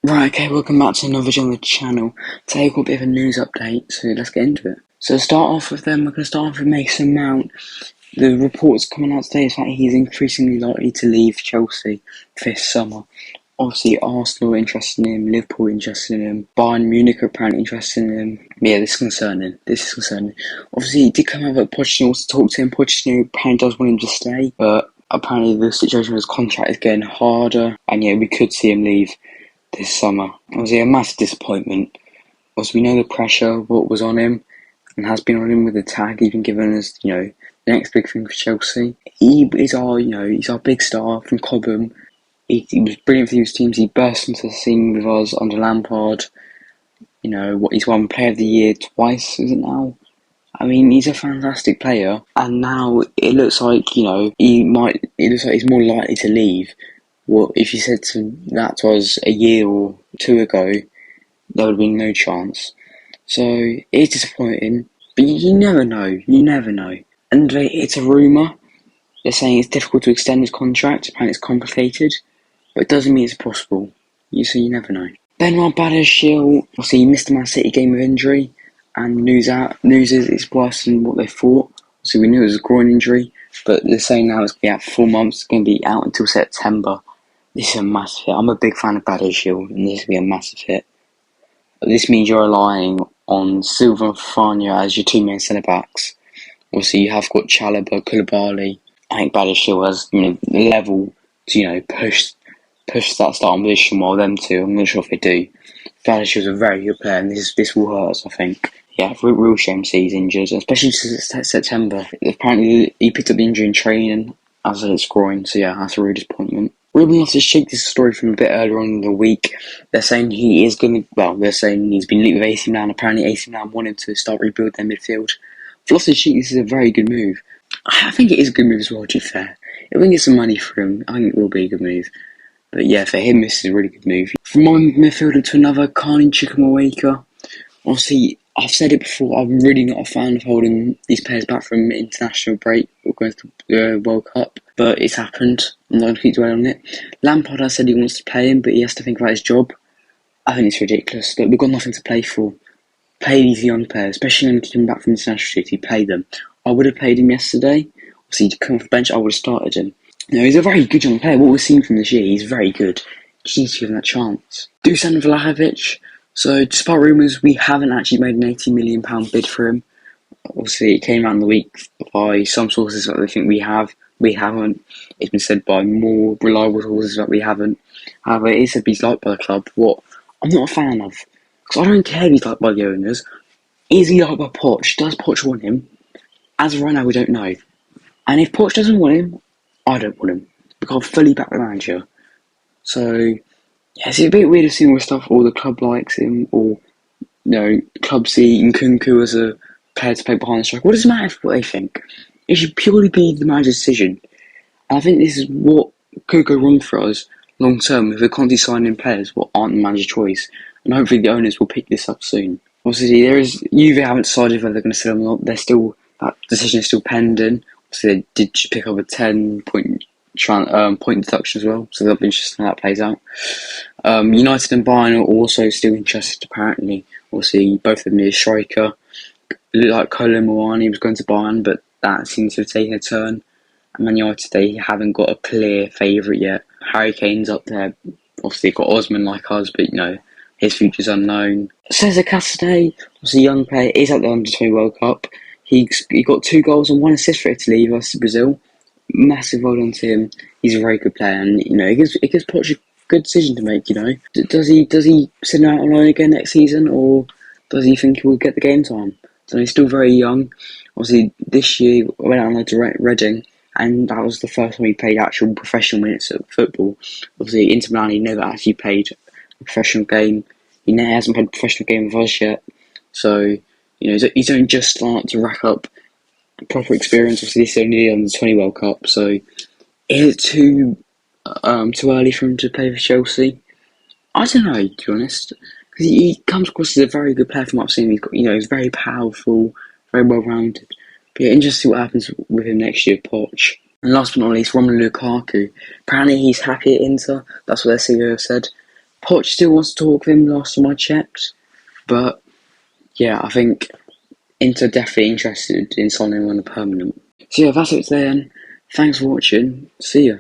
Right, okay, welcome back to another video on the channel. Today we've got a bit of a news update, so let's get into it. So to start off with them, we're going to start off with Mason Mount. The reports coming out today is that he's increasingly likely to leave Chelsea this summer. Obviously, Arsenal are interested in him, Liverpool are interested in him, Bayern Munich are apparently interested in him. Yeah, this is concerning. Obviously, it did come out that Pochettino wants to talk to him. Pochettino apparently does want him to stay, but apparently the situation with his contract is getting harder, and yeah, we could see him leave this summer. Obviously, a massive disappointment. Obviously, we know the pressure, what was on him, and has been on him with the tag he's been given as, the next big thing for Chelsea. He's our big star from Cobham. He was brilliant for these teams. He burst into the scene with us under Lampard. He's won Player of the Year twice, is it now? I mean, he's a fantastic player, and now it looks like, it looks like he's more likely to leave. Well, if you said that to us a year or two ago, there would have been no chance. So, it's disappointing, but you never know. And it's a rumour. They're saying it's difficult to extend his contract, and it's complicated, but it doesn't mean it's possible. So you never know. Benoit Badiashile, obviously he missed the Man City game with injury, and news is it's worse than what they thought. So we knew it was a groin injury, but they're saying now it's going to be out for 4 months, it's going to be out until September. This is a massive hit. I'm a big fan of Badiashile, and this will be a massive hit. But this means you're relying on Silva and Fafana as your two main centre-backs. Obviously, you have got Chalobah, Koulibaly. I think Badiashile has the level to push that starting position while them two. I'm not sure if they do. Badiashile's a very good player, and this will hurt us, I think. Yeah, real shame to see he's injured, especially since September. Apparently, he picked up the injury in training as it's groin, so yeah, that's a real disappointment. Ruben Loftus-Cheek, this is a story from a bit earlier on in the week. They're saying they're saying he's been linked with AC Milan. Apparently AC Milan want him to start rebuild their midfield. For Loftus-Cheek, this is a very good move. I think it is a good move as well, to be fair. If we can get some money for him, I think it will be a good move. But yeah, for him, this is a really good move. From one midfielder to another, Carney Chukwuemeka. Obviously, I've said it before, I'm really not a fan of holding these players back from international break or going to the World Cup, but it's happened. I'm not going to keep dwelling on it. Lampard has said he wants to play him, but he has to think about his job. I think it's ridiculous. Look, we've got nothing to play for. Play these young players, especially when they come back from international duty, play them. I would have played him yesterday. Obviously, to come off the bench, I would have started him. He's a very good young player. What we've seen from this year, he's very good. Just need to give him that chance. Dusan Vlahovic. So, despite rumours, we haven't actually made an £80 million bid for him. Obviously, it came out in the week by some sources that they think we have. We haven't. It's been said by more reliable sources that we haven't. However, it is said he's liked by the club. What I'm not a fan of. Because I don't care if he's liked by the owners. Is he liked by Poch? Does Poch want him? As of right now, we don't know. And if Poch doesn't want him, I don't want him. Because I fully back the manager. So, yeah, it's a bit weird to see all stuff, or the club likes him, or, club see Nkunku as a player to play behind the striker. What does it matter what they think? It should purely be the manager's decision. And I think this is what could go wrong for us long term if we're constantly signing players what aren't the manager's choice. And hopefully the owners will pick this up soon. Obviously, Juve haven't decided whether they're going to sell him or not. That decision is still pending. Obviously, they did pick up a 10-point point deduction as well, so that'll be interesting how that plays out. United and Bayern are also still interested, apparently. Obviously, both of them need a striker. It looked like Kolo Muani was going to Bayern, but that seems to have taken a turn. And Man United, they haven't got a clear favourite yet. Harry Kane's up there. Obviously, got Osman like us, but his future's unknown. Cesar Castagne, obviously a young player, is at the Under-20 World Cup. He got 2 goals and 1 assist for Italy versus Brazil. Massive well done to him. He's a very good player, and it gives Poch a good decision to make. Does he send him out on loan again next season, or does he think he will get the game time? So he's still very young. Obviously, this year we went out to Reading, and that was the first time he played actual professional minutes of football. Obviously, Inter Milan, he never actually played a professional game. He hasn't played a professional game with us yet. So, he's only just starting to rack up proper experience. Obviously, this is only on the 20 World Cup, so is it too early for him to play for Chelsea? I don't know, to be honest, because he comes across as a very good player from what I've seen. He's got, he's very powerful, very well rounded. But yeah, interesting to see what happens with him next year, Poch. And last but not least, Romelu Lukaku. Apparently, he's happy at Inter. That's what their CEO said. Poch still wants to talk with him last time I checked, but yeah, I think Inter definitely interested in signing him on a permanent. So yeah, that's it then. Thanks for watching. See ya.